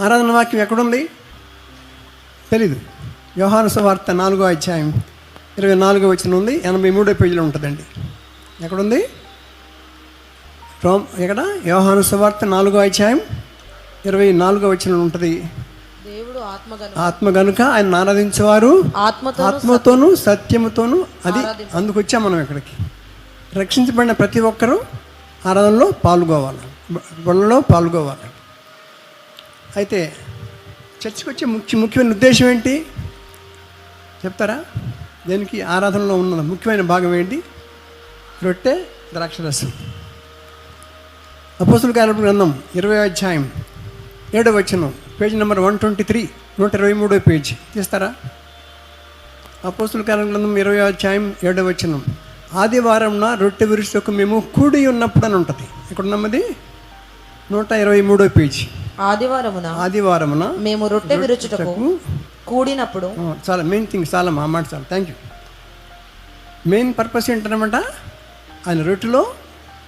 ఆరాధన వాక్యం ఎక్కడుంది తెలీదు. యోహాను సువార్త 4వ అధ్యాయం 24వ వచనం ఉంది, 83వ పేజీలో ఉంటుందండి. ఎక్కడుంది? ఎక్కడ? యోహాను సువార్త 4వ అధ్యాయం 24వ వచనం ఉంటుంది. దేవుడు ఆత్మ గనుక ఆయన ఆరాధించేవారు ఆత్మతోనూ సత్యముతోనూ. అది అందుకు వచ్చాం మనం ఇక్కడికి. రక్షించబడిన ప్రతి ఒక్కరూ ఆరాధనలో పాల్గొవాలి, బళ్ళలో పాల్గొవాలి. అయితే చర్చికి వచ్చే ముఖ్యమైన ఉద్దేశం ఏంటి చెప్తారా? దీనికి ఆరాధనలో ఉన్న ముఖ్యమైన భాగం ఏంటి? రొట్టె ద్రాక్షరసం. అపోస్తుల కార్యముల గ్రంథం 20వ అధ్యాయం 7వ వచనం, పేజీ నెంబర్ 123, 123వ పేజీ తీస్తారా? అపోస్తుల కార్యముల గ్రంథం 20వ అధ్యాయం 7వ వచనం, ఆదివారంన రొట్టె విరుచుటకు మేము కూడి ఉన్నప్పుడు అని ఉంటుంది. ఎక్కడున్నది? 123వ పేజీ. ఆదివారమున మేము రొట్టె విరుచుటకు కూడినప్పుడు. చాలా మెయిన్ థింగ్, చాలా మా మాట చాలా థ్యాంక్ యూ. మెయిన్ పర్పస్ ఏంటన్నమాట, ఆయన రొట్టెలో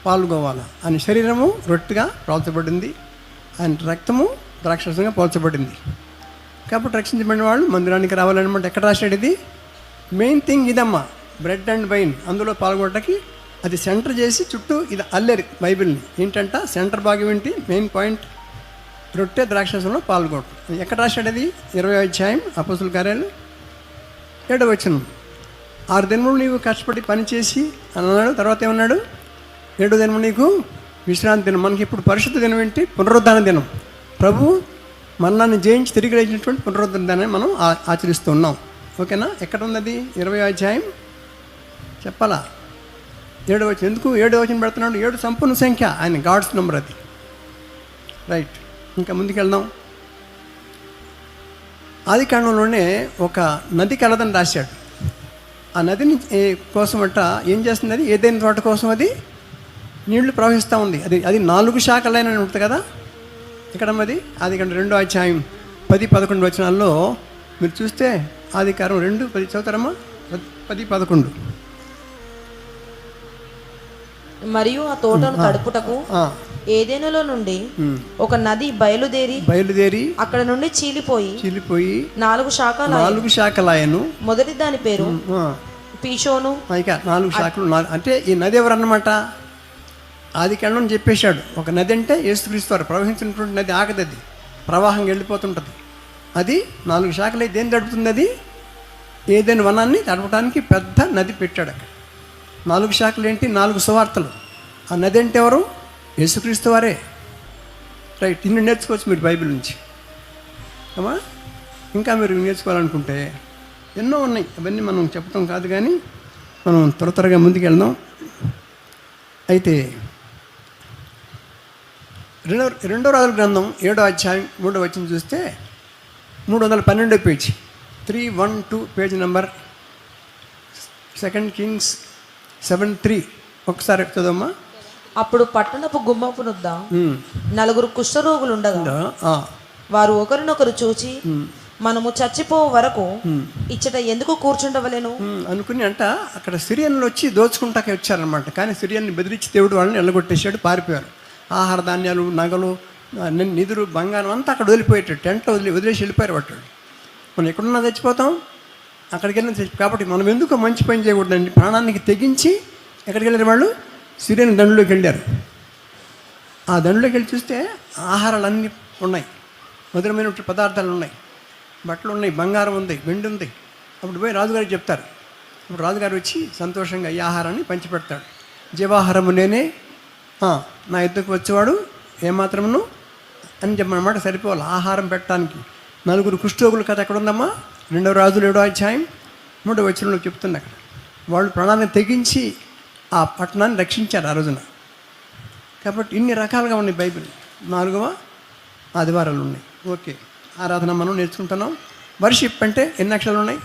పాల్గొవాలి. ఆయన శరీరము రొట్టెగా పోల్చబడింది, ఆయన రక్తము ద్రాక్షరసంగా పోల్చబడింది. కాబట్టి రక్షించబడిన వాళ్ళు మందిరానికి రావాలన్నమాట. ఎక్కడ రాశాడు ఇది? మెయిన్ థింగ్ ఇదమ్మా, బ్రెడ్ అండ్ వైన్. అందులో పాల్గొనడానికి అది సెంటర్ చేసి చుట్టూ ఇది అల్లేరు బైబిల్ని. ఏంటంట సెంటర్ భాగం ఏంటి? మెయిన్ పాయింట్ రొట్టె ద్రాక్షరసంలో పాల్గొనడం. ఎక్కడ రాశాడు అది? 20వ అధ్యాయం అపోస్తుల కార్యాలు 7వ వచనం. 6 దినములు నీవు కష్టపడి పనిచేసి అన్నాడు. తర్వాత ఏమన్నాడు? 7వ దినము నీకు విశ్రాంతి దినం. మనకి ఇప్పుడు పరిశుద్ధ దినం ఏంటి? పునరుద్ధాన దినం. ప్రభు మరణాన్ని జయించి తిరిగి లేచినటువంటి పునరుద్ధాన దినాన్ని మనం ఆచరిస్తూ ఉన్నాం. ఓకేనా? ఎక్కడ ఉంది అది? 20వ అధ్యాయం చెప్పాలా? 7వ వచనం. ఎందుకు 7వ వచనం పెడుతున్నాడు? 7 సంపూర్ణ సంఖ్య, ఆయన గాడ్స్ నెంబర్ అది. రైట్, ఇంకా ముందుకెళ్దాం. ఆది కాండంలోనే ఒక నది కలదని రాశాడు. ఆ నదిని కోసం అంట ఏం చేస్తుంది? అది ఏదైనా తోట కోసం అది నీళ్లు ప్రవహిస్తూ ఉంది. అది 4 శాఖలైన ఉంటుంది కదా. ఇక్కడ అది ఆదికాండం 2వ అధ్యాయం 10-11 వచనాల్లో మీరు చూస్తే ఆదికాండం 2:10 చదువుతారమ్మా. 10-11. మరియు ఆ తోటను తడుపుటకు ఏదెనులో నుండి ఒక నది బయలుదేరి అక్కడ నుండి చీలిపోయి 4 శాఖలాయను. మొదటి దాని పేరు పీషోను. ఇక 4 శాఖలు. అంటే ఈ నది ఎవరన్నమాట? ఆదికాండం చెప్పేశాడు. ఒక నది అంటే యేసుక్రీస్తు వారు ప్రవహించినటువంటి నది. ఆగదు, అది ప్రవాహంగా వెళ్ళిపోతుంటుంది. అది 4 శాఖలు. దేన్ని తడుపుతుంది? అది ఏదైనా వనాన్ని తడపడానికి పెద్ద నది పెట్టాడు అక్కడ. 4 శాఖలు ఏంటి? 4 సువార్తలు. ఆ నది అంటే ఎవరు? యేసుక్రీస్తు వారే. రైట్, ఇన్ని నేర్చుకోవచ్చు మీరు బైబిల్ నుంచి. అమ్మా, ఇంకా మీరు నేర్చుకోవాలనుకుంటే ఎన్నో ఉన్నాయి. అవన్నీ మనం చెప్పడం కాదు, కానీ మనం త్వరగా ముందుకు వెళ్దాం. అయితే 2వ రాజుల గ్రంథం 7వ అధ్యాయం 3వ వచనం చూస్తే 312వ పేజీ, 312 పేజ్ నెంబర్ 2 Kings 7:3. ఒకసారి చదవమ్మా. అప్పుడు పట్టణపు గుమ్మపు నొద్ద 4 కుష్ఠరోగులు ఉండగా వారు ఒకరినొకరు చూచి, మనము చచ్చిపో వరకు ఇచ్చట ఎందుకు కూర్చుండవలేను అనుకుని అంట అక్కడ సిరియన్లు వచ్చి దోచుకుంటాకే వచ్చారనమాట. కానీ సిరియన్ని బెదిరించి దేవుడు వాళ్ళని ఎల్లగొట్టేశాడు, పారిపోయారు. ఆహార ధాన్యాలు, నగలు, నిధులు, బంగారం అంతా అక్కడ వదిలిపోయేటాడు. టెంట్లో వదిలేసి వెళ్ళిపోయారు పట్టాడు. మనం ఎక్కడున్నా చచ్చిపోతాం, అక్కడికి వెళ్ళిన. కాబట్టి మనం ఎందుకు మంచి పని చేయకూడదండి? ప్రాణానికి తెగించి ఎక్కడికి వెళ్ళారు వాళ్ళు? సిరియన్ దండులోకి వెళ్ళారు. ఆ దండులోకి వెళ్ళి చూస్తే ఆహారాలు అన్నీ ఉన్నాయి, మధురమైన పదార్థాలు ఉన్నాయి, బట్టలు ఉన్నాయి, బంగారం ఉంది, వెండి ఉంది. అప్పుడు పోయి రాజుగారికి చెప్తారు. అప్పుడు రాజుగారు వచ్చి సంతోషంగా ఈ ఆహారాన్ని పంచిపెడతాడు. జీవాహారము నేనే, నా ఎద్దుకు వచ్చేవాడు ఏమాత్రమును అని చెప్పనమాట. సరిపోవాలి ఆహారం పెట్టడానికి. 4 కుష్ఠరోగుల కథ ఎక్కడ ఉందమ్మా? 2వ రాజులు 7వ అధ్యాయం 3వ వచనంలో చెప్తుంది. అక్కడ వాళ్ళు ప్రాణాన్ని తెగించి ఆ పట్టణాన్ని రక్షించారు ఆ రోజున. కాబట్టి ఇన్ని రకాలుగా ఉన్నాయి బైబిల్. 4వ ఆదివారాలు ఉన్నాయి. ఓకే, ఆరాధన మనం నేర్చుకుంటున్నాం. వర్షిప్ అంటే ఎన్ని అక్షరాలు ఉన్నాయి?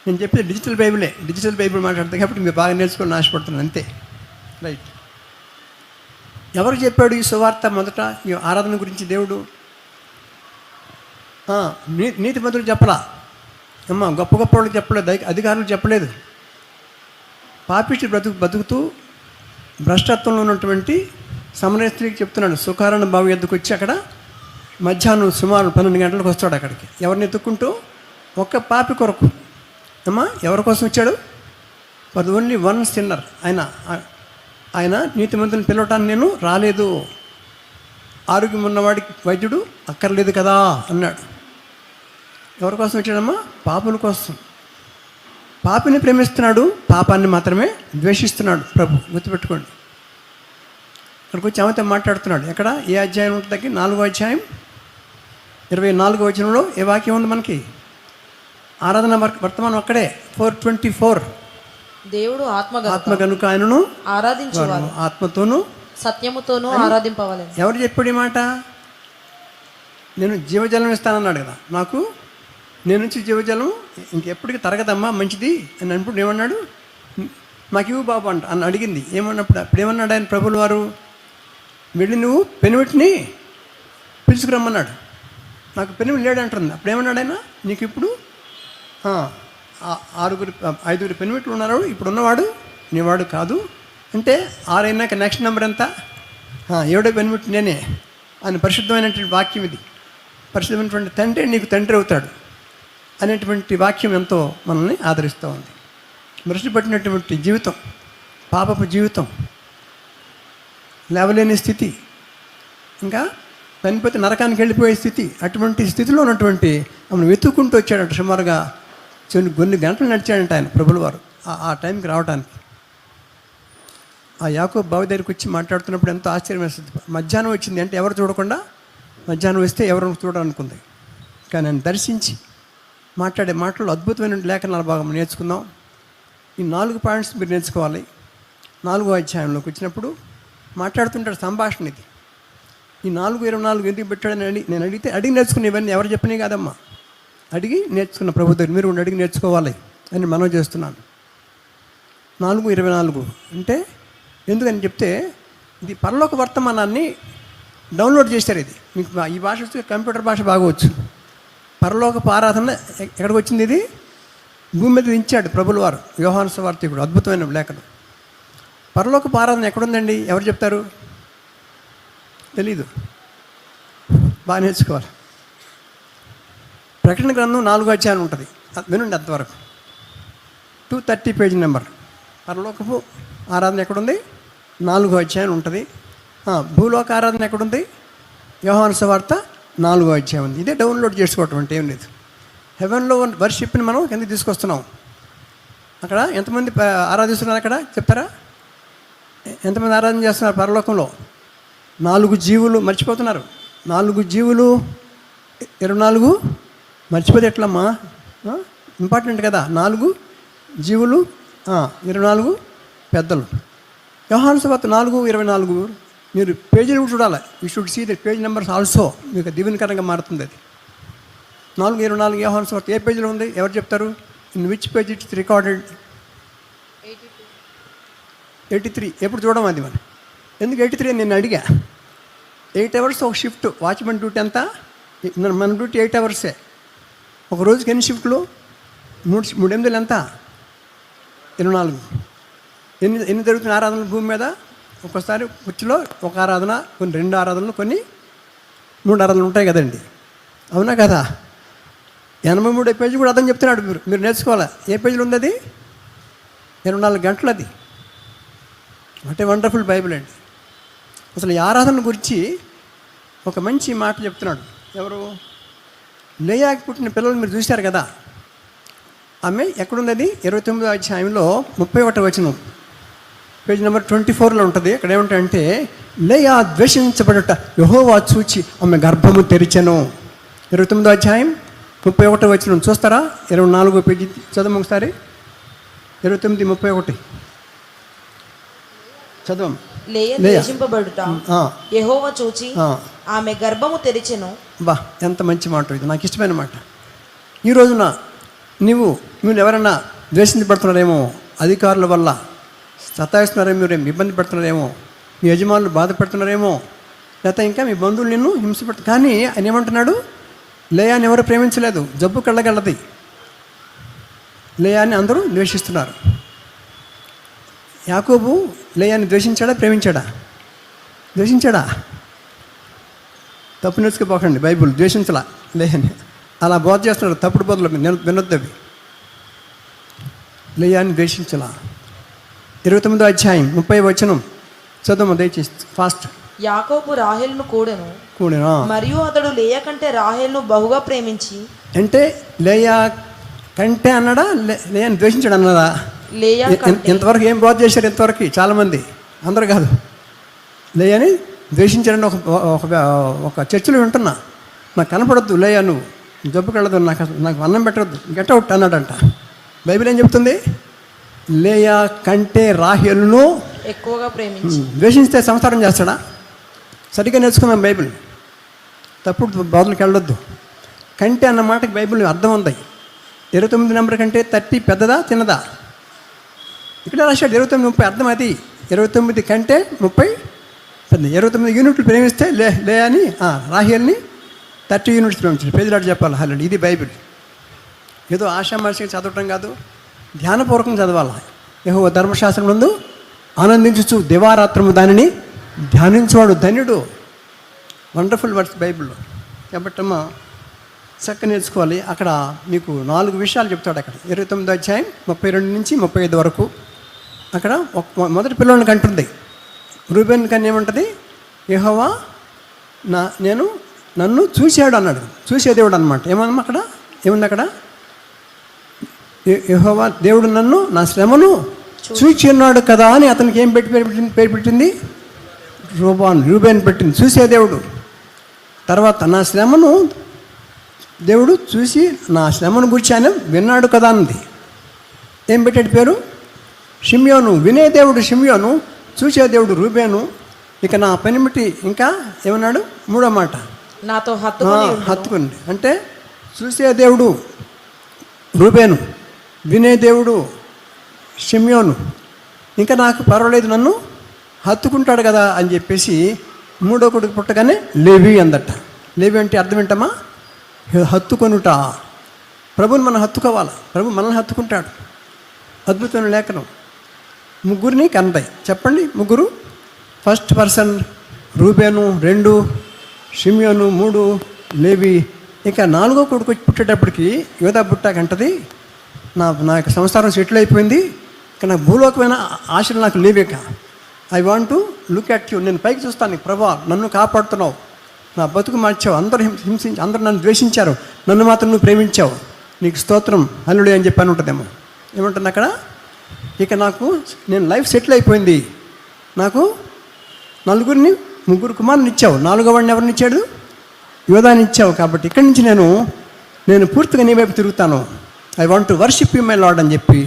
నేను చెప్పేది డిజిటల్ బైబిలే. డిజిటల్ బైబిల్ మాట్లాడతాను కాబట్టి మీరు బాగా నేర్చుకోవాలని ఆశపడుతున్నాను, అంతే. రైట్. ఎవరు చెప్పాడు ఈ సువార్త? మొదట ఈ ఆరాధన గురించి దేవుడు నీతిమంతులు చెప్పలా అమ్మ, గొప్ప గొప్ప వాళ్ళకి చెప్పలేదు, అధికారులు చెప్పలేదు. పాపిష్టి బతుకుతూ భ్రష్టత్వంలో ఉన్నటువంటి సమరయ స్త్రీకి చెప్తున్నాడు. సుకారణ బావి ఎద్దుకు వచ్చి అక్కడ మధ్యాహ్నం సుమారు 12 గంటలకు వస్తాడు అక్కడికి. ఎవరిని ఎత్తుక్కుంటూ? ఒక్క పాపి కొరకు. అమ్మా, ఎవరి కోసం వచ్చాడు? For only one sinner. ఆయన నీతిమంతుని పిలవటాన్ని నేను రాలేదు, ఆరోగ్యం ఉన్నవాడికి వైద్యుడు అక్కర్లేదు కదా అన్నాడు. ఎవరి కోసం వచ్చాడమ్మా? పాపుల కోసం. పాపిని ప్రేమిస్తున్నాడు, పాపాన్ని మాత్రమే ద్వేషిస్తున్నాడు ప్రభు. గుర్తుపెట్టుకోండి. ఇక్కడికి వచ్చి ఆమెతో మాట్లాడుతున్నాడు. ఎక్కడ? ఏ అధ్యాయం ఉంటుంది? 4వ అధ్యాయం 24వ వచనంలో ఏ వాక్యం ఉంది మనకి? ఆరాధన వర్తమానం అక్కడే 4:24. దేవుడు ఆత్మ కనుక ఆయనను ఆరాధించేవారు ఆత్మతోనూ సత్యముతోనూ ఆరాధింపవాలి. ఎవరు చెప్పాడు ఈ మాట? నేను జీవజలం ఇస్తానన్నాడు కదా. నేను నుంచి జీవజలం ఇంకెప్పటికీ తరగదమ్మా, మంచిది అని అన్నప్పుడు ఏమన్నాడు? మాకు ఇవ్వు బాబు అని అడిగింది. అప్పుడు ఏమన్నాడు ఆయన ప్రభులు వారు? వెళ్ళి నువ్వు పెనుమిటిని పిలుచుకురమ్మన్నాడు. నాకు పెనుమిటి లేడంటుంది. అప్పుడు ఏమన్నాడు ఆయన? నీకు ఇప్పుడు 5 పెనుమిట్లు ఉన్నారు, ఇప్పుడు ఉన్నవాడు నీవాడు కాదు అంటే 6 అయినాక నెక్స్ట్ నెంబర్ ఎంత? 7వ పెనుమిటి నేనే అని పరిశుద్ధమైనటువంటి వాక్యం ఇది. పరిశుద్ధమైనటువంటి తండ్రి నీకు తండ్రి అవుతాడు అనేటువంటి వాక్యం ఎంతో మనల్ని ఆదరిస్తూ ఉంది. మృష్టి పట్టినటువంటి జీవితం, పాపపు జీవితం, లేవలేని స్థితి, ఇంకా చనిపోతే నరకానికి వెళ్ళిపోయే స్థితి, అటువంటి స్థితిలో ఉన్నటువంటి ఆమెను వెతుక్కుంటూ వచ్చాడంట. సుమారుగా కొన్ని గంటలు నడిచాడంట ఆయన ప్రభుల వారు ఆ టైంకి రావడానికి. ఆ యాకోబు బావి దగ్గరికి వచ్చి మాట్లాడుతున్నప్పుడు ఎంతో ఆశ్చర్యం వేస్తుంది. మధ్యాహ్నం వచ్చింది అంటే ఎవరు చూడకుండా, మధ్యాహ్నం వస్తే ఎవరు చూడాలనుకుంది. కానీ ఆయన దర్శించి మాట్లాడే మాటలు అద్భుతమైన లేఖనాల భాగం నేర్చుకుందాం. ఈ 4 పాయింట్స్ మీరు నేర్చుకోవాలి. 4వ అధ్యాయంలోకి వచ్చినప్పుడు మాట్లాడుతుంటాడు సంభాషణ. ఇది ఈ 4:24 ఎందుకు పెట్టాడని నేను అడిగి నేర్చుకున్న ఇవన్నీ ఎవరు చెప్పినాయి కాదమ్మా, అడిగి నేర్చుకున్న ప్రభు దగ్గర మీరు అడిగి నేర్చుకోవాలి అని మనం చేస్తున్నాను. 4:24 అంటే ఎందుకని చెప్తే ఇది పరలోక వర్తమానాన్ని డౌన్లోడ్ చేశారు. ఇది మీకు ఈ భాష వస్తే కంప్యూటర్ భాష బాగవచ్చు. పరలోకపు ఆరాధన ఎక్కడికి వచ్చింది? ఇది భూమి మీద దించాడు ప్రభుల వారు. యోహాను సువార్తికుడు అద్భుతమైన లేఖనం. పరలోకపు ఆరాధన ఎక్కడుందండి? ఎవరు చెప్తారు? తెలీదు. బాగా నేర్చుకోవాలి. ప్రకటన గ్రంథం 4వ అధ్యాయం ఉంటుంది, వినండి అంతవరకు. 230 పేజీ నెంబర్. పరలోకపు ఆరాధన ఎక్కడుంది? 4వ అధ్యాయం ఉంటుంది. భూలోక ఆరాధన ఎక్కడుంది? యోహాను సువార్త 4వ అధ్యాయం ఉంది. ఇదే డౌన్లోడ్ చేసుకోవటం అంటే ఏం లేదు. హెవెన్లో వర్షిప్ని మనం కింద తీసుకొస్తున్నాం. అక్కడ ఎంతమంది ఆరాధిస్తున్నారు? అక్కడ చెప్తారా? ఎంతమంది ఆరాధన చేస్తున్నారు పరలోకంలో? 4 జీవులు మర్చిపోతున్నారు. 4 జీవులు 24 మర్చిపోతే ఎట్లమ్మా? ఇంపార్టెంట్ కదా. 4 జీవులు 24 పెద్దలు. యోహాను సువార్త 4:24 మీరు పేజీలు కూడా చూడాలి. You should see the page numbers also. మీకు దీవెనకరంగా మారుతుంది అది. 4:24 యోహాను సువార్త ఏ పేజీలో ఉంది? ఎవరు చెప్తారు? In which page it's recorded? 83. ఎప్పుడు చూడడం అది మనం. ఎందుకు 83 అని నేను అడిగా. 8 అవర్స్ ఒక షిఫ్ట్. వాచ్మెన్ డ్యూటీ ఎంత? మన డ్యూటీ 8 అవర్సే. ఒక రోజుకి ఎన్ని షిఫ్ట్లు? 3 ఎంత? 24. ఎన్ని జరుగుతున్న ఆరాధనలు భూమి మీద? ఒక్కోసారి కుర్చీలో ఒక ఆరాధన, కొన్ని 2 ఆరాధనలు, కొన్ని 3 ఆరాధనలు ఉంటాయి కదండి. అవునా కదా? 83 పేజీ కూడా అర్థం చెప్తున్నాడు. మీరు నేర్చుకోవాలి. ఏ పేజీలో ఉంది అది? 24 గంటలు అది. అంటే వండర్ఫుల్ బైబిల్ అండి. అసలు ఈ ఆరాధన గురించి ఒక మంచి మాట చెప్తున్నాడు. ఎవరు? లేయాకి పుట్టిన పిల్లలు మీరు చూశారు కదా. ఆమె ఎక్కడుంది? అది 29వ అధ్యాయంలో 31వ వచనం, పేజ్ నెంబర్ 24లో ఉంటుంది. అక్కడ ఏమంటాయంటే, లేయా ద్వేషించబడట యెహోవా చూచి ఆమె గర్భము తెరిచెను. 29వ అధ్యాయం 31వ వచనం చూస్తారా? 24వ పేజీ చదవం ఒకసారి. 29:31 చదవం. లేయా ద్వేషింపబడుట యెహోవా చూచి ఆమె గర్భము తెరిచెను. బా, ఎంత మంచి మాట ఇది. నాకు ఇష్టమైన మాట. ఈ రోజున నువ్వు ఎవరన్నా ద్వేషించబడుతున్నారేమో, అధికారుల వల్ల సతాయిస్తున్నారేమో, మీరేమో ఇబ్బంది పడుతున్నారేమో, మీ యజమానులు బాధపడుతున్నారేమో, లేకపోతే ఇంకా మీ బంధువులు నిన్ను హింసపడుతుంది. కానీ ఆయన ఏమంటున్నాడు? లేయాని ఎవరు ప్రేమించలేదు. జబ్బు కళ్ళగలది. లేయాని అందరూ ద్వేషిస్తున్నారు. యాకోబు లేయాని ద్వేషించాడా? ప్రేమించాడా? ద్వేషించాడా? తప్పు నేర్చుకుపోకండి, బైబుల్ ద్వేషించలా లేయని అలా బోధ చేస్తున్నారు. తప్పుడు బోధలు వినొద్దు అవి. లేయాన్ని ద్వేషించలా. 29వ అధ్యాయం 30వ వచనం చదువు దయచేసి ఫాస్ట్. యాకోబు రాహేలును కూడెను, కూడెనా మరియు అతడు లేయా కంటే రాహేలును బహుగా ప్రేమించి. అంటే లేయా కంటే అన్నాడా, లేయాన్ని ద్వేషించాడు అన్నాడా? లేయా ఇంతవరకు ఏం బోధ చేశారు? ఇంతవరకు చాలామంది, అందరు కాదు. లేయాని ద్వేషించాడని ఒక చర్చలో వింటున్నా. నాకు కనపడద్దు లేయా, నువ్వు జబ్బుకి వెళ్ళదు, నాకు అన్నం పెట్టవద్దు, గెట్ అవుట్ అన్నాడంట. బైబిల్ ఏం చెప్తుంది? లేయా కంటే రాహేలును ఎక్కువగా ప్రేమించి. ద్వేషిస్తే సంసారం చేస్తాడా? సరిగ్గా నేర్చుకున్నాం బైబిల్. తప్పుడు బోధలకు వెళ్ళొద్దు. కంటే అన్న మాటకి బైబిల్ అర్థం ఉంది. 29 నెంబర్ కంటే 30 పెద్దదా చిన్నదా? ఇక్కడ రాశాడు 29 30. అర్థం అది. 29 కంటే 30 పెద్ద. 29 యూనిట్లు ప్రేమిస్తే లే అని రాహేల్ని 30 యూనిట్స్ ప్రేమించాడు. పేదలాడు చెప్పాలి హలో. ఇది బైబిల్. ఏదో ఆషామాషిగా చదవటం కాదు, ధ్యానపూర్వకం చదవాలి. యెహోవా ధర్మశాస్త్రం నందు ఆనందించుచు దివారాత్రము దానిని ధ్యానించువాడు ధన్యుడు. వండర్ఫుల్ వర్డ్స్ బైబిల్లో. కాబట్టి అమ్మ చక్కగా నేర్చుకోవాలి. అక్కడ మీకు 4 విషయాలు చెప్తాడు. అక్కడ 29వ అధ్యాయం 32 నుంచి 35 వరకు. అక్కడ మొదటి పిల్లలకి అంటుంది, రూబేన్ కన్నా ఏమంటుంది? యెహోవా నన్ను చూశాడు అన్నాడు. చూసేదేవుడు అనమాట. ఏమన్నా అక్కడ ఏముంది? అక్కడ యెహోవా దేవుడు నన్ను, నా శ్రమను చూచి ఉన్నాడు కదా అని అతనికి ఏం పేరు పెట్టింది? రూబేన్ పెట్టింది. చూసేదేవుడు. తర్వాత నా శ్రమను దేవుడు చూసి, నా శ్రమను గురించి ఆయన విన్నాడు కదా అన్నది. ఏం పెట్టాడు పేరు? షిమ్యోను. వినేదేవుడు షిమ్యోను, చూసేదేవుడు రూబేను. ఇక నా పనిమిటి ఇంకా ఏమన్నాడు? 3వ మాట, నాతో హత్తుకుని. అంటే చూసేదేవుడు రూబేను, వినేదేవుడు షిమ్యోను, ఇంకా నాకు పర్వాలేదు, నన్ను హత్తుకుంటాడు కదా అని చెప్పేసి 3వ కొడుకు పుట్టగానే లేవి అందట. లేవి అంటే అర్థం ఏంటమ్మా? హత్తుకొనుట. ప్రభుని మనం హత్తుకోవాలి, ప్రభు మనల్ని హత్తుకుంటాడు. అద్భుతమైన లేఖనం. 3 కనతాయి. చెప్పండి 3. ఫస్ట్ పర్సన్ రూబేను, 2 షిమ్యోను, 3 లేవి. ఇక 4వ కొడుకు పుట్టేటప్పటికి యోధా పుట్టాకంటది, నా యొక్క సంసారం సెటిల్ అయిపోయింది, ఇక నాకు భూలోకమైన ఆశలు నాకు లేవేక. I want to look at you. నేను పైకి చూస్తాను, ప్రభా నన్ను కాపాడుతున్నావు, నా బతుకు మార్చావు, అందరూ నన్ను ద్వేషించారు, నన్ను మాత్రం నువ్వు ప్రేమించావు, నీకు స్తోత్రం హల్లెలూయా అని చెప్పని ఉంటుందేమో. ఏముంటుంది అక్కడ? ఇక నేను లైఫ్ సెటిల్ అయిపోయింది, నాకు 3 కుమారుని ఇచ్చావు, 4వ వాడిని ఎవరిని ఇచ్చాడు? యోధాని ఇచ్చావు. కాబట్టి ఇక్కడి నుంచి నేను పూర్తిగా నీ వైపు తిరుగుతాను. I want to worship you my lord అని చెప్పి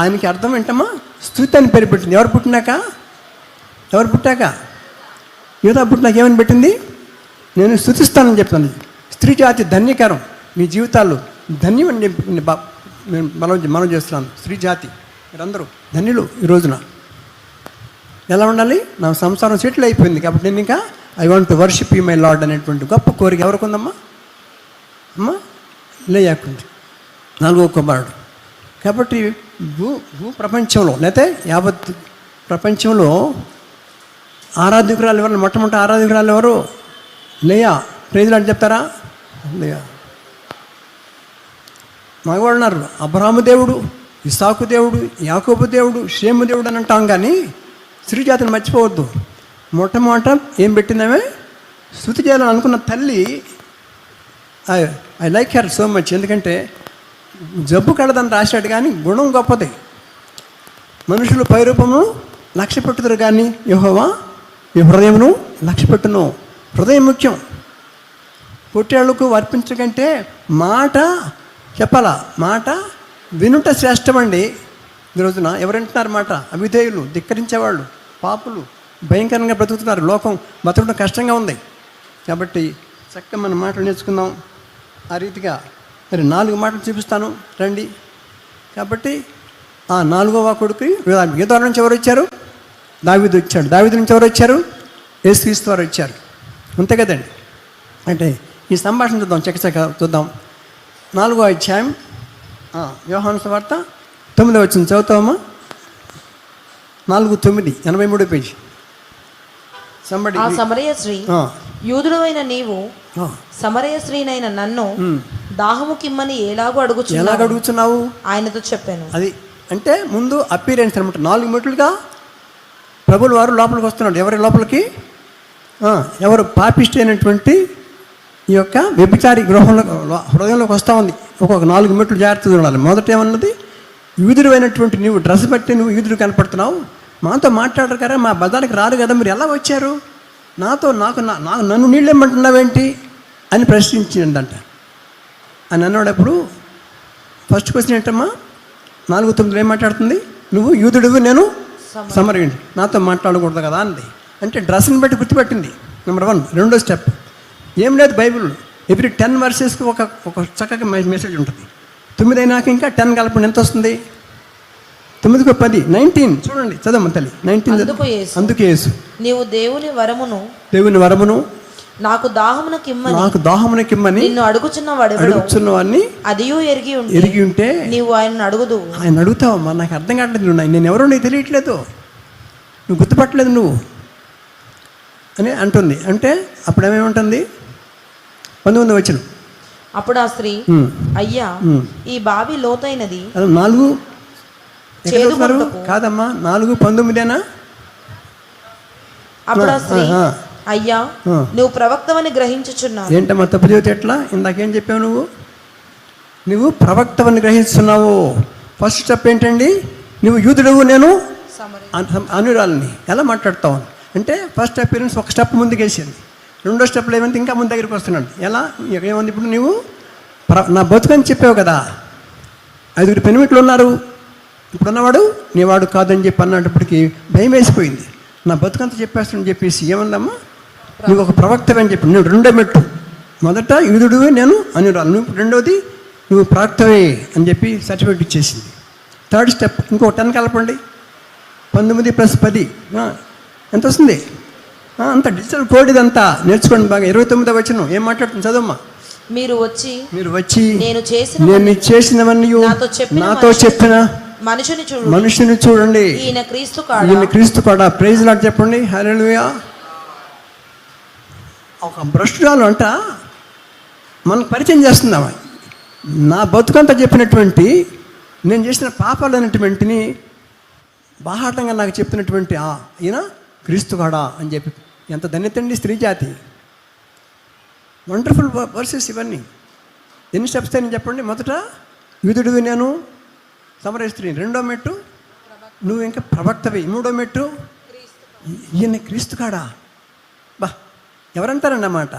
ఆయనకి అర్థం ఏంటమ్మా? స్తుతి అని పేరు పెట్టింది. ఎవరు పుట్టాక? యోధా పుట్టినాక ఏమని పెట్టింది? నేను స్తుతిస్తానని చెప్తాను. స్త్రీ జాతి ధన్యకరం, మీ జీవితాలు ధన్యం అని చెప్పి మనం చేస్తున్నాను. స్త్రీ జాతి మీరందరూ ధన్యులు. ఈ రోజున ఎలా ఉండాలి? నా సంసారం సెటిల్ అయిపోయింది కాబట్టి నేను ఇంకా I want to worship you my lord అనేటువంటి గొప్ప కోరిక ఎవరికి ఉందమ్మా? లేయాకుంది, 4వ కుమారుడు. కాబట్టి భూ ప్రపంచంలో లేకపోతే యావత్ ప్రపంచంలో ఆరాధకురాలు ఎవరు? మొట్టమొదటి ఆరాధకురాలు ఎవరు? లేయా. ప్రైజ్ లార్డ్ చెప్తారా? లేయా. మగవాళ్ళు ఉన్నారు, అబ్రహాము దేవుడు, ఇస్సాకు దేవుడు, యాకోబు దేవుడు, షేము దేవుడు అని అంటాం. కానీ స్త్రీ జాతిని మర్చిపోవద్దు. మొట్టమొదట ఏం పెట్టిందామే? స్తుతి చేయాలని అనుకున్న తల్లి. I like her so much. ఎందుకంటే జబ్బు కడదని రాశాడు, కానీ గుణం గొప్పది. మనుషులు పై రూపమును లక్ష్య పెట్టుదురు, కానీ యెహోవా ఈ హృదయమును లక్ష్య పెట్టును. హృదయం ముఖ్యం. పొట్టేళ్లకు అర్పించకంటే మాట చెప్పాలా? మాట వినుట శ్రేష్టమండి. ఈ రోజున ఎవరు వింటున్నారు మాట? అవిధేయులు, ధిక్కరించేవాళ్ళు, పాపులు భయంకరంగా బ్రతుకుతున్నారు. లోకం బతకడం కష్టంగా ఉంది. కాబట్టి చక్కగా మన మాటలు నేర్చుకుందాం. ఆ రీతిగా మరి 4 మాటలు చూపిస్తాను రండి. కాబట్టి ఆ 4వ కొడుకు యోధా నుంచి ఎవరు వచ్చారు? దావీదు వచ్చాడు. దావీదు నుంచి ఎవరు వచ్చారు? యేసుక్రీస్తు వారు వచ్చారు. అంతే కదండి. అంటే ఈ సంభాషణ చూద్దాం, చకచక చూద్దాం. 4వ అధ్యాయం యోహాను సువార్త 9వ వచనం చదువుతామా? 4:9 83వ పేజీ. సమరయ స్త్రీ యూదుడవైన నీవు ఆ, సమరయ స్త్రీనైన నన్ను దాహము కిమ్మని ఎలాగో అడుగుచున్నావు ఎలాగ అడుగుతున్నావు? ఆయనతో చెప్పాను. అది అంటే ముందు అపీరెన్స్ అనమాట. 4 మెట్లుగా ప్రభులు వారు లోపలికి వస్తున్నాడు. ఎవరి లోపలికి? ఎవరు? పాపిష్టి అయినటువంటి ఈ యొక్క వ్యభిచారి హృదయంలోకి వస్తూ ఉంది. ఒక్కొక్క 4 మెట్లు జాగ్రత్తగా ఉండాలి. మొదట ఏమన్నది? యూదుడు అయినటువంటి నీవు డ్రెస్ బట్టి నువ్వు యూదుడు కనపడుతున్నావు, మాతో మాట్లాడరు కదా, మా బదానికి రారు కదా, మీరు ఎలా వచ్చారు నాతో? నన్ను నీళ్ళు ఇమ్మంటున్నావేంటి అని ప్రశ్నించిందంట. అని అన్నాడప్పుడు ఫస్ట్ క్వశ్చన్ ఏంటమ్మా? 4:9 ఏం మాట్లాడుతుంది? నువ్వు యూదుడివి, నేను సమరయుడు, నాతో మాట్లాడకూడదు కదా అంది. అంటే డ్రెస్ని బట్టి గుర్తుపెట్టింది. నెంబర్ 1. రెండో స్టెప్ ఏం లేదు, బైబిల్ ఎవ్రీ 10 వర్సెస్కి ఒక చక్కగా మెసేజ్ ఉంటుంది. 9 అయినాక ఇంకా 10 కలపండి, ఎంత వస్తుంది? 9కు 10 19. చూడండి, చదవమ్మ తల్లి. 19. అందుకు యేసు నీవు దేవుని వరమును నాకు దాహమునకిమ్మని నిన్ను అడుగుచున్నవాడిని అదియూ ఎరిగి ఉంటే నీవు ఆయన అడుగుతావమ్మా. నాకు అర్థం కావట్లేదు, నేను ఎవరో నీకు తెలియట్లేదు, నువ్వు గుర్తుపట్టలేదు నువ్వు అని అంటుంది. అంటే అప్పుడు ఏమేముంటుంది? 19 వచనం. అప్పుడు ఆ స్త్రీ, అయ్యా ఈ బావి లోతైనది. 4 కాదమ్మా, 4:19. అప్పుడు ఆ స్త్రీ, అయ్యా నువ్వు ప్రవక్తవని గ్రహించుచున్నావు. ఏంటమ్మా తప్పు చెబితే ఎట్లా? ఇందాకేం చెప్పావు? నువ్వు ప్రవక్తవని గ్రహిస్తున్నావు. ఫస్ట్ స్టెప్ ఏంటండి? నువ్వు యూదుడవు, నేను అనురాలని. ఎలా మాట్లాడతావు అంటే ఫస్ట్ అపీరెన్స్ ఒక స్టెప్ ముందుకేసింది. రెండో స్టెప్లో ఏమంటే ఇంకా ముందు దగ్గరికి వస్తున్నాడు. ఎలా? ఏమంది? ఇప్పుడు నువ్వు నా బతుకని చెప్పావు కదా, 5 పెనిమిట్లు ఉన్నారు, ఇప్పుడున్నవాడు నీ వాడు కాదని చెప్పి అన్నప్పటికీ భయం వేసిపోయింది. నా బతుకంతా చెప్పేస్తానని చెప్పేసి ఏమందమ్మా? నువ్వు ఒక ప్రవక్తవే అని చెప్పి. నువ్వు రెండో మెట్టు. మొదట యూదుడివి, నేను అనురాలు. నువ్వు రెండోది నువ్వు ప్రవక్తవే అని చెప్పి సర్టిఫికేట్ ఇచ్చేసింది. థర్డ్ స్టెప్ ఇంకో 10 కలపండి. 19 + 10 ఎంత వస్తుంది? అంత డిజిటల్ కోడ్ ఇదంతా నేర్చుకోండి బాగా. 29వ వచనం ఏం మాట్లాడుతుంది? చదవమ్మా. మీరు వచ్చి నేను చేసినవన్నీ నాతో చెప్పిన మనుషుని చూడండి, ఈయన క్రీస్తు కాడా. ప్రైజ్ లార్డ్ చెప్పండి. హల్లెలూయా. ఒక భ్రష్టురాలు అంట మనకు పరిచయం చేస్తున్నావా? నా బతుకంతా చెప్పినటువంటి, నేను చేసిన పాపాలు అనేటువంటిని బాహాటంగా నాకు చెప్పినటువంటి ఈయన క్రీస్తు కాడా అని చెప్పి. ఎంత ధన్యతండి స్త్రీ జాతి. వండర్ఫుల్ వర్సెస్ ఇవన్నీ. ఎన్ని స్టెప్స్ అని చెప్పండి? మొదట యూదుడివి, నేను సమరయ స్త్రీ. రెండో మెట్టు నువ్వు ఇంకా ప్రవక్తవి. మూడో మెట్టు ఈయన క్రీస్తు కాడా. బా, ఎవరంటారండి అన్నమాట.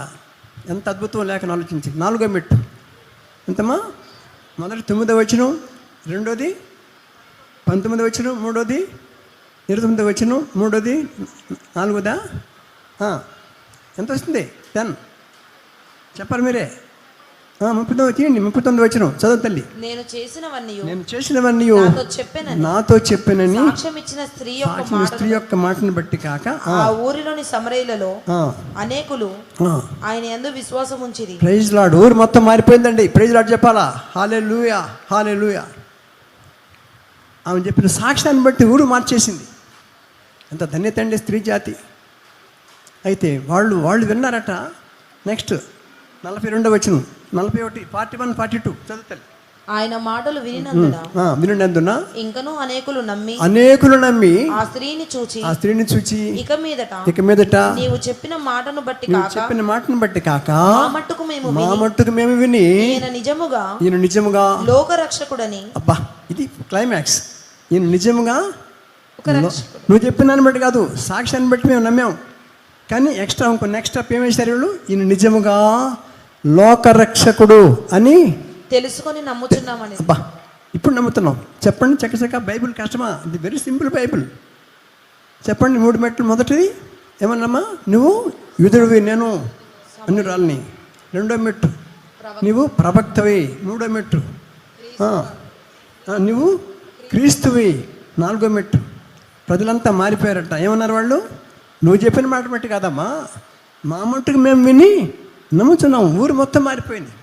ఎంత అద్భుతం లేఖను ఆలోచించి. 4వ మెట్టు ఎంతమ్మా? మొదటి 9వ వచనం, రెండోది 19వ వచనం, మూడోది 29వ వచనం, మూడోది 4దా ఎంత వస్తుంది? 10 చెప్పాలి మీరే. 39వ వచనం చదువు తల్లి. నేను చేసినవన్నీ నాతో చెప్పినని స్త్రీ యొక్క మాటను బట్టి కాక ఆ ఊరిలోని సమరయులలో అనేకులు ఆయన యందు విశ్వాసం ఉంచిరి. Praise lord. ఊరు మొత్తం మారిపోయిందండి. ప్రైజ్ లార్డ్ చెప్పాలా? హల్లెలూయా, హల్లెలూయా. ఆమె చెప్పిన సాక్ష్యాన్ని బట్టి ఊరు మార్చేసింది. ఎంత ధన్యత అండి స్త్రీ జాతి. అయితే వాళ్ళు విన్నారట. నెక్స్ట్ 42వ వచనం, 41, 41, 42 చదువుతారు. ఆయన మాటలు వినినందున ఇంకనూ అనేకులు నమ్మి ఆ స్త్రీని చూచి ఇక మీదట నీవు చెప్పిన మాటను బట్టి కాక మా మట్టుకు మేము విని ఈయన నిజముగా లోక రక్షకుడని. అబ్బా, ఇది క్లైమాక్స్. ఈయన నిజముగా నువ్వు చెప్పిన దాన్ని బట్టి కాదు, సాక్ష్యాన్ని బట్టి మేము నమ్మాం. కానీ ఎక్స్ట్రా ఇంకో నెక్స్ట్ స్టెప్ ఏమేశారు వీళ్ళు? ఈయన నిజముగా లోకరక్షకుడు అని తెలుసుకొని నమ్ముతున్నామని. అబ్బా, ఇప్పుడు నమ్ముతున్నాం. చెప్పండి చక్కచక్క. బైబిల్ కష్టమా? ఇది వెరీ సింపుల్ బైబిల్. చెప్పండి 3 మెట్లు. మొదటిది ఏమన్నామా? నువ్వు యూదుడివి, నేను అనురాల్ని. రెండో మెట్టు నువ్వు ప్రవక్తవి. మూడో మెట్టు నువ్వు క్రీస్తువి. 4వ మెట్టు ప్రజలంతా మారిపోయారట. ఏమన్నారు వాళ్ళు? నువ్వు చెప్పిన మాట బట్టి కాదమ్మా, మా మట్టుకు మేము విని నమ్ముతున్నాం. ఊరు మొత్తం మారిపోయింది.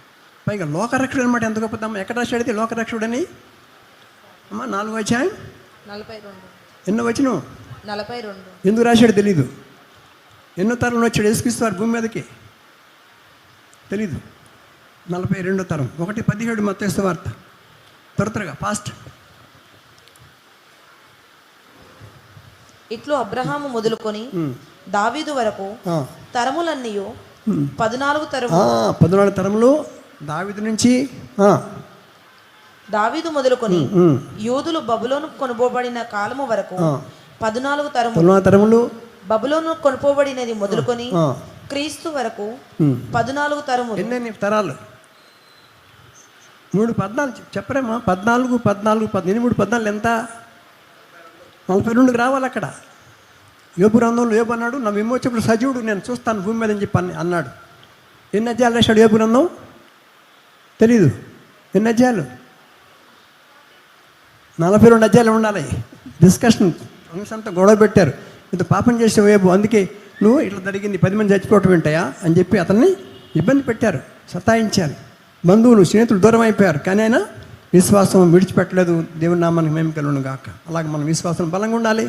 పైగా లోకరక్షకుడు అనమాట. ఎంత గొప్పదమ్మా. ఎక్కడ రాశాడితే లోకరక్షకుడు అని? అమ్మా 4వ అధ్యాయం 42. ఎన్నో వచనం? 42. ఎందుకు రాశాడు తెలీదు. ఎన్నో తరంలో వచ్చాడు యేసుక్రీస్తు వారు భూమి మీదకి తెలీదు. 42వ తరం. 1:17 మత్తయి సువార్త. త్వరగా ఫాస్ట్. ఇట్లు అబ్రహాము మొదలుకొని దావీదు వరకు తరములన్నీ 14 తరములు దావీదు నుంచి దావీదు మొదలుకొని యూదులు బబులోను కొనుపోబడిన కాలము వరకు 14 తరములు బబులోను కొనుపోబడినది మొదలుకొని క్రీస్తు వరకు 14 తరములు. ఎన్ని తరాలు? 3-14 చెప్పరేమా? 14 14 ఎంత? 42కి రావాలి అక్కడ. యోబు గ్రంథంలో యోబు అన్నాడు, నా విమోచకుడు సజీవుడు, నేను చూస్తాను భూమి మీద అని చెప్పి అన్నాడు. ఎన్ని అధ్యాయాలు రాశాడు యోబు గ్రంథం? తెలీదు. ఎన్ని అధ్యాయాలు? 42 అధ్యాయాలు ఉండాలి. డిస్కషన్ అంతా గొడవ పెట్టారు. ఇంత పాపం చేసే యోబు, అందుకే నువ్వు ఇట్లా జరిగింది 10 మంది చచ్చిపోవటం ఏంటయా అని చెప్పి అతన్ని ఇబ్బంది పెట్టారు, సతాయించారు. బంధువులు స్నేహితులు దూరం అయిపోయారు. కానీ ఆయన విశ్వాసం విడిచిపెట్టలేదు. దేవుని నామానికి మేము కలుగును గాక. అలాగే మనం విశ్వాసం బలంగా ఉండాలి,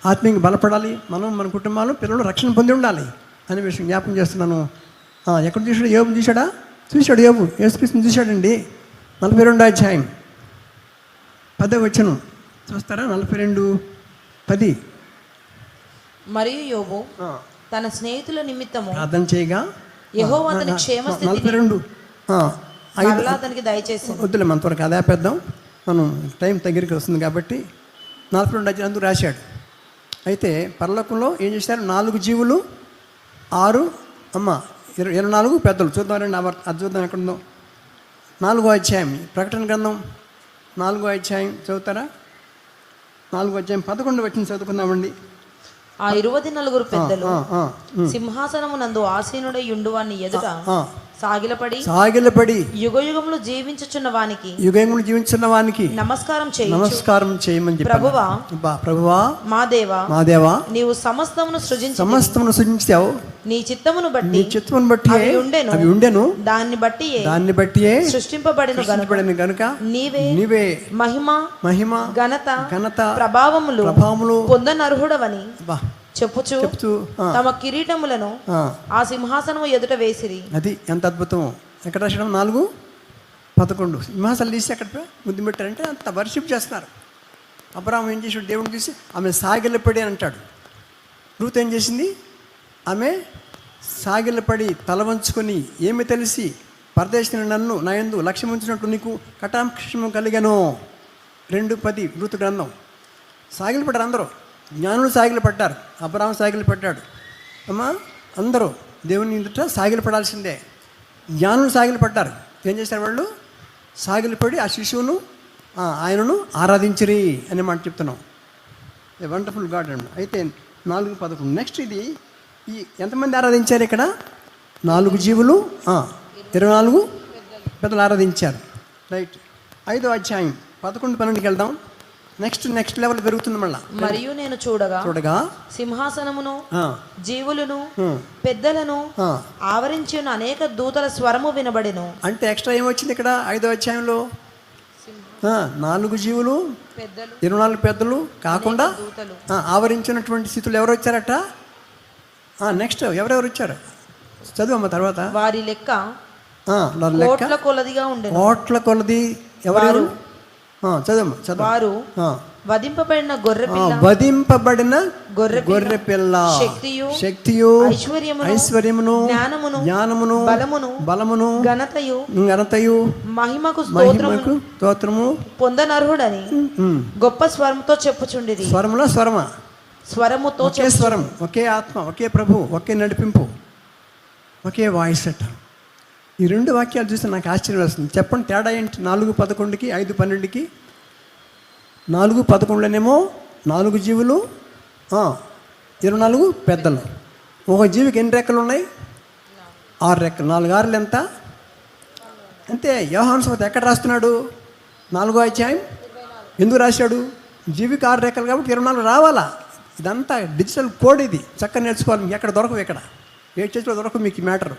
ఆత్మీయంగా బలపడాలి. మనం మన కుటుంబాలు పిల్లలు రక్షణ పొంది ఉండాలి అనే విషయం జ్ఞాపకం చేస్తున్నాను. ఎక్కడ చూశాడు? యోబు చూశాడు. యోబు యేసుక్రీస్తుని చూశాడండి. 42వ అధ్యాయం 10వ వచనం చూస్తారా? 42:10. మరియు యోబు తన స్నేహితుల నిమిత్తము ప్రార్థన చేయగా యెహోవా అతని క్షేమస్థితిని 42 అతనికి దయచేసి. వద్దులే, మన త్వరగా అదే పెద్దాం, మనం టైం దగ్గరికి వస్తుంది కాబట్టి. 42 అధ్యాయం అందుకు రాశాడు. అయితే పరలోకంలో ఏం చేశారు? 4 జీవులు 24 పెద్దలు. చూద్దామండి, అది చూద్దాం ఎక్కడుందో. 4వ అధ్యాయం ప్రకటన గ్రంథం 4వ అధ్యాయం చదువుతారా? 4వ అధ్యాయం 11 వచ్చింది, చదువుకుందామండి. ఆ 24 పెద్దలు సింహాసనమునందు ఆసీనుడై యుండువాని ఎదుట సాగిలపడి యుగయుగములు జీవించుచున్న వానికి నమస్కారం చేయమని చెప్పి, ప్రభువా మా దేవా నీవు సమస్తమును సృజించావు, నీ చిత్తమును బట్టి అవి ఉండెను, దాన్ని బట్టి సృష్టింపబడిన గనుక నీవే మహిమ ఘనత ప్రభావములు పొందనర్హుడవని చెప్పుచు తమ కిరీటములను ఆ సింహాసనము ఎదుట వేసిరి. అది ఎంత అద్భుతం! ఎక్కడ రాసడం? 4:11. సింహాసనం తీసి అక్కడ ముద్దు పెట్టారంటే అంత వర్షిప్ చేస్తున్నారు. అబ్రాహాము ఏం చేసాడు? దేవుడిని చూసి ఆమె సాగిలపడి అని అంటాడు. రూత్ ఏం చేసింది? ఆమె సాగిలపడి తల వంచుకొని, ఏమి తెలిసి పరదేశిని నన్ను నా యందు లక్ష్యం ఉంచినట్టు నీకు కటాక్షము కలిగను. 2:10 రూతు గ్రంథం. సాగిలపడ్డారు అందరూ. జ్ఞానులు సాగిలపడ్డారు. అబ్రాహాము సాగిలపడ్డాడు. అమ్మా, అందరూ దేవుని ఎదుట సాగిలపడాల్సిందే. జ్ఞానులు సాగిలపడ్డారు. ఏం చేశారు వాళ్ళు? సాగిలపడి ఆ శిశువును ఆయనను ఆరాధించిరి అనే మాట చెప్తున్నాం. ఏ వండర్ఫుల్ గాడ్ అండి. అయితే 4:11. నెక్స్ట్ ఇది ఎంతమంది ఆరాధించారు ఇక్కడ? 4 జీవులు 24 పెద్దలు ఆరాధించారు. రైట్. 5వ అధ్యాయం 11-12కి వెళ్దాం. నెక్స్ట్ లెవెల్ పెరుగుతుంది మళ్ళా. మరియు నేను చూడగా సింహాసనమును జీవులను పెద్దలను ఆవరించి ఉన్న అనేక దూతల స్వరము వినబడెను. అంటే ఎక్స్ట్రా ఏమొచ్చింది ఇక్కడ 5వ అధ్యాయంలో? 4 జీవులు 24 పెద్దలు కాకుండా ఆవరించినటువంటి స్థితులు ఎవరు వచ్చారట? నెక్స్ట్ ఎవరెవరు వచ్చారు? చదువమ్మ తర్వాత. వారి లెక్క కోట్ల కొలదిగా ఉండెను. కోట్ల కొలది ఎవరు? వారు వధింపబడిన గొర్రె పిల్ల శక్తియు ఐశ్వర్యమును జ్ఞానమును బలమును ఘనతయు మహిమకు స్తోత్రము పొందనర్హుడని గొప్ప స్వరముతో చెప్పుచుండిరి. స్వరముతో ఒకే స్వరం, ఒకే ఆత్మ, ఒకే ప్రభు, ఒకే నడిపింపు, ఒకే వాయిస్ అట. ఈ 2 వాక్యాలు చూస్తే నాకు ఆశ్చర్యం వస్తుంది. చెప్పండి తేడా ఏంటి? 4:11కి 5:12కి. 4:11లోనేమో 4 జీవులు 24 పెద్దలు. ఒక జీవికి ఎన్ని రెక్కలు ఉన్నాయి? 6 రెక్కలు. 4 ఆరులు ఎంత? అంతే. యోహాను సువార్త ఎక్కడ రాస్తున్నాడు? 4వ అధ్యాయం. ఎందుకు రాశాడు? జీవికి 6 రెక్కలు కాబట్టి 24 రావాలా. ఇదంతా డిజిటల్ కోడ్. ఇది చక్కగా నేర్చుకోవాలి. ఎక్కడ దొరకవు, ఎక్కడ ఏ చర్చలో దొరకవు మీకు ఈ మ్యాటర్.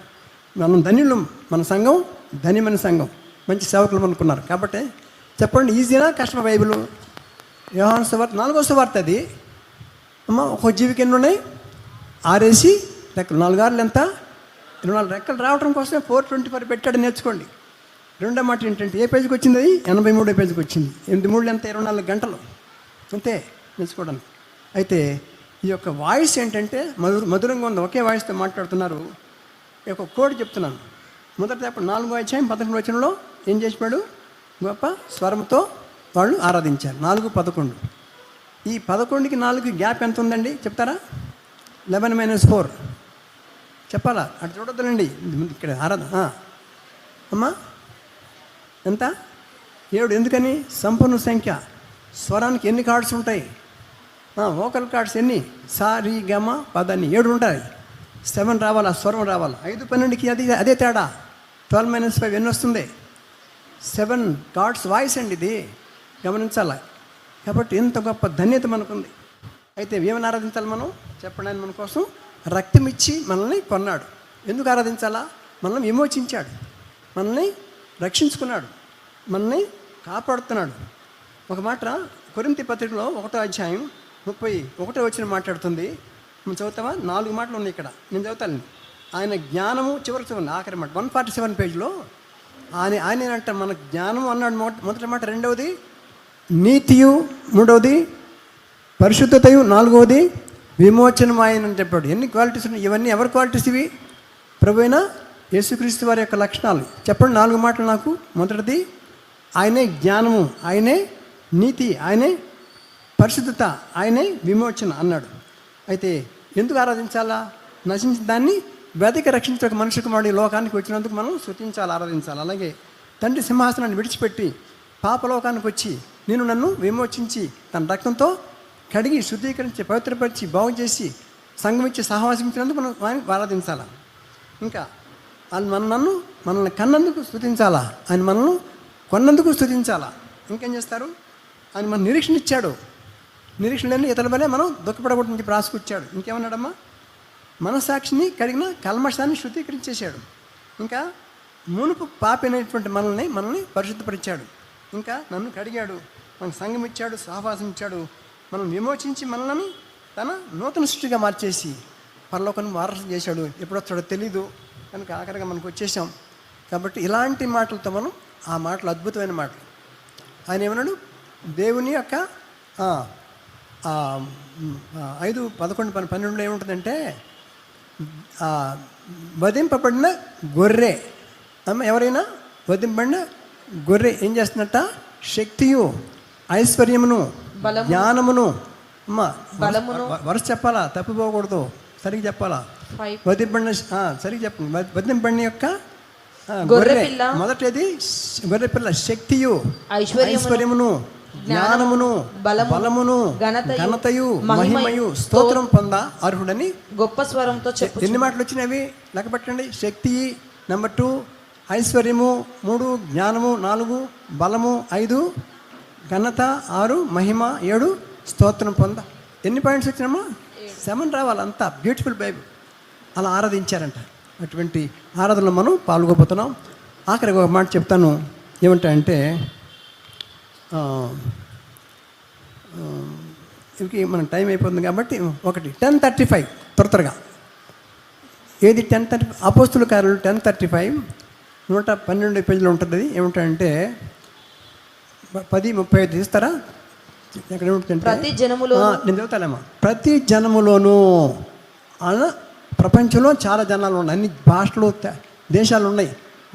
మనం ధన్యులం. మన సంఘం ధన్యమైన సంఘం, మంచి సేవకులు అనుకున్నారు. కాబట్టి చెప్పండి, ఈజీనా కష్టమా బైబిల్? యోహాను సువార్త 4వ సువార్త అది. అమ్మ, ఒక జీవికి ఎన్ని ఉన్నాయి? ఆరేసి రెక్కలు 4 ఆరులు ఎంత 24 రెక్కలు రావడం కోసమే 424 పెట్టాడు. నేర్చుకోండి. రెండో మాట ఏంటంటే ఏ పేజీకి వచ్చింది? అది 83వ పేజీకి వచ్చింది. 8 ఎంత 24 గంటలు అంతే నేర్చుకోవడానికి. అయితే ఈ యొక్క వాయిస్ ఏంటంటే మధురంగా ఉంది. ఒకే వాయిస్తో మాట్లాడుతున్నారు. ఈ యొక్క కోడ్ చెప్తున్నాను. మొదట 4వ అధ్యాయం 11వ వచనంలో ఏం చేసినాడు? గొప్ప స్వరంతో వాళ్ళు ఆరాధించారు. 4:11. ఈ 11కి 4కి గ్యాప్ ఎంత ఉందండి చెప్తారా? 11 - 4 చెప్పాలా? అటు చూడొద్దులండి. ఇక్కడ అమ్మా ఎంత? 7. ఎందుకని? సంపూర్ణ సంఖ్య. స్వరానికి ఎన్ని కార్డ్స్ ఉంటాయి? వోకల్ కార్డ్స్ ఎన్ని? సా రి గమ పదని 7 ఉంటాయి. 7 రావాలా, స్వరం రావాలా. 5, 12కి అదే తేడా. 12 - 5 ఎన్ని వస్తుంది? 7 కార్డ్స్ వాయిస్ అండి ఇది, గమనించాలి. కాబట్టి ఎంత గొప్ప ధన్యత మనకుంది. అయితే ఏమని ఆరాధించాలి మనం చెప్పండి? ఆయన మన కోసం రక్తం ఇచ్చి మనల్ని కొన్నాడు. ఎందుకు ఆరాధించాలా? మనల్ని విమోచించాడు, మనల్ని రక్షించుకున్నాడు, మనల్ని కాపాడుతున్నాడు. ఒక మాట కొరింథీ పత్రికలో 1వ అధ్యాయం 31వ వచనం మాట్లాడుతుంది. మనం చదువుతావా? 4 మాటలు ఉన్నాయి ఇక్కడ, నేను చదువుతాను. ఆయన జ్ఞానము చివరికి ఉంది, ఆఖరి మాట 147 పేజీలో. ఆయన అంటే మన జ్ఞానము అన్నాడు మొదటి మాట. రెండవది నీతియు, మూడవది పరిశుద్ధతయు, 4వది విమోచనం ఆయన అని చెప్పాడు. ఎన్ని క్వాలిటీస్ ఉన్నాయి? ఇవన్నీ ఎవరి క్వాలిటీస్ ఇవి? ప్రభువైన యేసుక్రీస్తు వారి యొక్క లక్షణాలు. చెప్పండి 4 మాటలు నాకు. మొదటిది ఆయనే జ్ఞానము, ఆయనే నీతి, ఆయనే పరిశుద్ధత, ఆయనే విమోచన అన్నాడు. అయితే ఎందుకు ఆరాధించాలా? నశించిన దాన్ని వెతికి రక్షించే ఒక మనిషి కుమారుడు ఈ లోకానికి వచ్చినందుకు మనం స్తుతించాలి, ఆరాధించాలి. అలాగే తండ్రి సింహాసనాన్ని విడిచిపెట్టి పాపలోకానికి వచ్చి నన్ను విమోచించి తన రక్తంతో కడిగి శుద్ధీకరించి పవిత్రపరిచి బాగు చేసి సంగమించి సహవాసించినందుకు మనం ఆయనకు ఆరాధించాలా. ఇంకా ఆయన మనల్ని కన్నందుకు స్తుతించాలా, ఆయన మనల్ని కొన్నందుకు స్తుతించాలా. ఇంకేం చేస్తారు? ఆయన మన నిరీక్షణ ఇచ్చాడు. నిరీక్షణ లేని ఇతరుల వల్లే మనం దుఃఖపడకూడదని చెప్పి రాసుకొచ్చాడు. ఇంకేమన్నాడమ్మా? మనసాక్షిని కడిగిన కల్మషాన్ని శుద్ధీకరించేశాడు. ఇంకా మునుపు పాపైనటువంటి మనల్ని పరిశుద్ధపరిచాడు. ఇంకా నన్ను కడిగాడు, మనకు సంఘం ఇచ్చాడు, సహవాసం ఇచ్చాడు, మనం విమోచించి మనల్ని తన నూతన సృష్టిగా మార్చేసి పరలోకాన్ని వారసులు చేశాడు. ఎప్పుడు వస్తాడో తెలీదు, కనుక ఆఖరిగా మనకు వచ్చేసాం. కాబట్టి ఇలాంటి మాటలతో మనం, ఆ మాటలు అద్భుతమైన మాటలు. ఆయన ఏమన్నాడు? దేవుని యొక్క 5, 11, 12 ఏముంటుందంటే వధింపబడిన గొర్రె. ఎవరైనా వధింపబడిన గొర్రె ఏం చేస్తున్నట్ట? శక్తియు, ఐశ్వర్యమును, జ్ఞానమును, వరుస చెప్పాలా, తప్పిపోకూడదు, సరిగ్గా చెప్పాలా. వధింపబడిన సరిగ్గా చెప్పండి. వధింపబడిన యొక్క గొర్రె. మొదటిది గొర్రె పిల్ల. శక్తియు, ఐశ్వర్యమును, జ్ఞానమును, బలమును, ఘనతయు, మహిమయు, స్తోత్రం పొంద అర్హుడని గొప్ప స్వరంతో చెప్పు. ఎన్ని మాటలు వచ్చినవి లెక్క పెట్టండి. శక్తి నెంబర్ 2, ఐశ్వర్యము 3, జ్ఞానము 4, బలము 5, ఘనత 6, మహిమ 7, స్తోత్రం పొంద. ఎన్ని పాయింట్స్ వచ్చినామా? 7 రావాలి. అంతా బ్యూటిఫుల్ బైబిల్. అలా ఆరాధించారంట. అటువంటి ఆరాధనలో మనం పాల్గొపోతున్నాం. ఆఖరికి ఒక మాట చెప్తాను. ఏమంటాయంటే ఇంక మన టైం అయిపోతుంది కాబట్టి 10:35 త్వరగా. ఏది 10:30? అపోస్తుల కార్యాలు 10:35 112 పేజీలో ఉంటుంది. అది ఏముంటాయంటే 10:35 తీస్తారా? ఎక్కడ ఏముంటుందంటే ప్రతి జనములో, నేను చదువుతానేమో. ప్రతి జనములోనూ అలా ప్రపంచంలో చాలా జనాలు ఉన్నాయి, అన్ని భాషలు, దేశాలు ఉన్నాయి.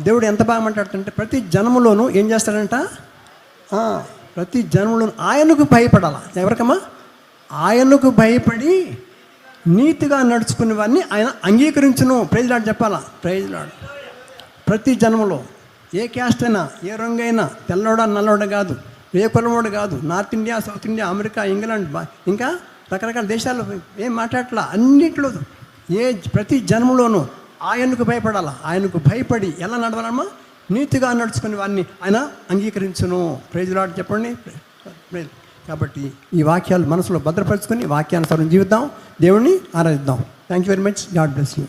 దేవుడు ఎంత బాగా మాట్లాడుతుంటే ప్రతి జనములోనూ ఏం చేస్తాడంట? ప్రతి జనములోనూ ఆయనకు భయపడాల. ఎవరికమ్మా? ఆయనకు భయపడి నీతిగా నడుచుకునే వారిని ఆయన అంగీకరించును. ప్రైజ్ లార్డ్ చెప్పాలా. Praise Lord. ప్రతి జన్మలో ఏ క్యాస్ట్ అయినా, ఏ రంగు అయినా, తెల్లవాడ నల్లవాడ కాదు, ఏ కులమోడు కాదు, north India, south India, America, England, ఇంకా రకరకాల దేశాలు ఏం మాట్లాడట్లా. అన్నింటిలో ప్రతి జన్మలోనూ ఆయనకు భయపడాలా. ఆయనకు భయపడి ఎలా నడవాలమ్మా? నీతిగా నడుచుకునే వారిని ఆయన అంగీకరించును. ప్రైజ్ లార్డ్ చెప్పండి. కాబట్టి ఈ వాక్యాలు మనసులో భద్రపరుచుకొని వాక్యానుసారం జీవిద్దాం, దేవుణ్ణి ఆరాధిద్దాం. Thank you very much. God bless you.